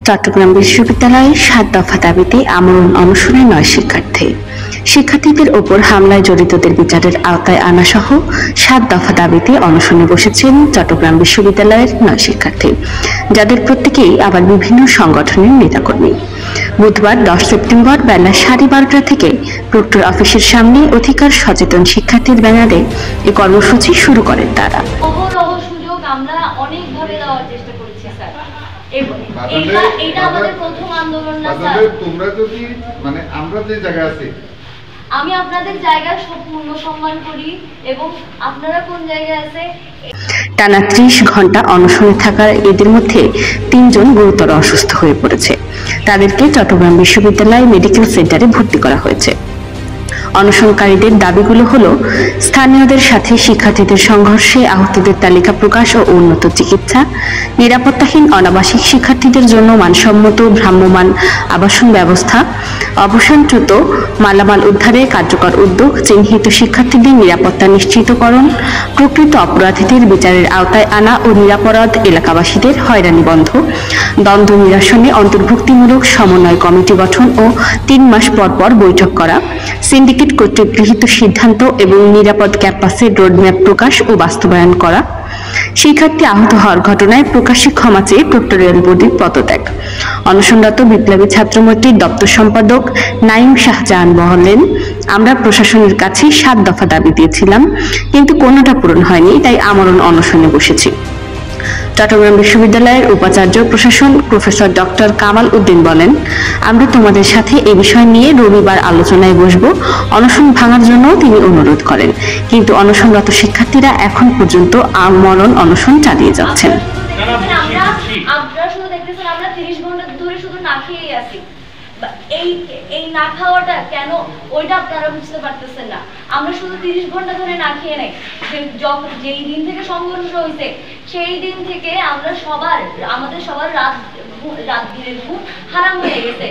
চট্টগ্রাম বিশ্ববিদ্যালয়ে ৭ দফা দাবিতে আমরণ অনশনে ৯ শিক্ষার্থী। শিক্ষার্থীদের ওপর হামলায় জড়িতদের বিচারের আওতায় আনাসহ ৭ দফা দাবিতে অনশনে বসেছেন চট্টগ্রাম বিশ্ববিদ্যালয়ের ৯ শিক্ষার্থী, যাদের প্রত্যেকেই আবার বিভিন্ন সংগঠনের নেতাকর্মী। বুধবার ১০ সেপ্টেম্বর বেলা ১২:৩০ থেকে প্রক্টর অফিসের সামনে অধিকার সচেতন শিক্ষার্থীর ব্যানারে এই কর্মসূচি শুরু করেন তারা। আমরা অনেকভাবে দেওয়ার চেষ্টা করেছি স্যার, এবং এটা আমাদের প্রথম আন্দোলন না স্যার। তোমরা যদি মানে আমরা যে জায়গায় আছি, আমি আপনাদের জায়গায় সম্পূর্ণ সম্মান করি, এবং আপনারা কোন জায়গায় আছে। টানা ৩০ ঘন্টা অনশনে থাকার এদের মধ্যে ৩ জন গুরুতর অসুস্থ হয়ে পড়েছে। তাদেরকে চট্টগ্রাম বিশ্ববিদ্যালয় মেডিকেল সেন্টারে ভর্তি করা হয়েছে। অনশনকারীদের দাবিগুলো হলো স্থানীয়দের সাথে শিক্ষার্থীদের সংঘর্ষে আহতদের তালিকা প্রকাশ ও উন্নত চিকিৎসা, নিরাপত্তাহীন অনাবাসিক শিক্ষার্থীদের জন্য মানসম্মত ভ্রাম্যমাণ আবাসন ব্যবস্থা, অবসানচ্যুত মালামাল উদ্ধারে কার্যকর উদ্যোগ, চিহ্নিত শিক্ষার্থীদের নিরাপত্তা নিশ্চিতকরণ, প্রকৃত অপরাধীদের বিচারের আওতায় আনা ও নিরাপরাধ এলাকাবাসীদের হয়রানি বন্ধ, দ্বন্দ্ব নিরসনে অন্তর্ভুক্তিমূলক সমন্বয় কমিটি গঠন ও ৩ মাস পর পর বৈঠক করা, সিন্ডিকেট কর্তৃক গৃহীত সিদ্ধান্ত এবং নিরাপদ ক্যাম্পাসের রোডম্যাপ প্রকাশ ও বাস্তবায়ন করা, শিক্ষার্থী আহত হওয়ার ঘটনায় প্রকাশ্যে ক্ষমা চেয়ে প্রক্টরিয়াল বডির পদত্যাগ। অনশনরত বিপ্লবী ছাত্রমৈত্রীর দপ্তর সম্পাদক নাঈম শাহজাহান বলেন, আমরা প্রশাসনের কাছে ৭ দফা দাবি দিয়েছিলাম, কিন্তু কোনোটা পূরণ হয়নি, তাই আমরণ অনশনে বসেছি। চট্টগ্রাম বিশ্ববিদ্যালয়ের উপাচার্য প্রশাসন প্রফেসর ডক্টর কামাল উদ্দিন বলেন, আমরা তোমাদের সাথে এই বিষয় নিয়ে রবিবার আলোচনায় বসব। অনশন ভাঙার জন্য তিনি অনুরোধ করেন, কিন্তু অনশনরত শিক্ষার্থীরা এখন পর্যন্ত আমরণ অনশন চালিয়ে যাচ্ছেন। আপনারা শুধু দেখতেছেন আমরা ৩০ ঘন্টা ধরে শুধু না খেয়েই আছি। এই না খাওয়াটা কেন, ওইটা আপনারা বুঝতে পারতেছেন না। আমরা শুধু ৩০ ঘন্টা ধরে না খেয়ে নাই, যেই দিন থেকে সংঘর্ষ হয়েছে সেই দিন থেকে আমাদের সবার রাত দিনের ঘুম হারাম হয়ে গেছে।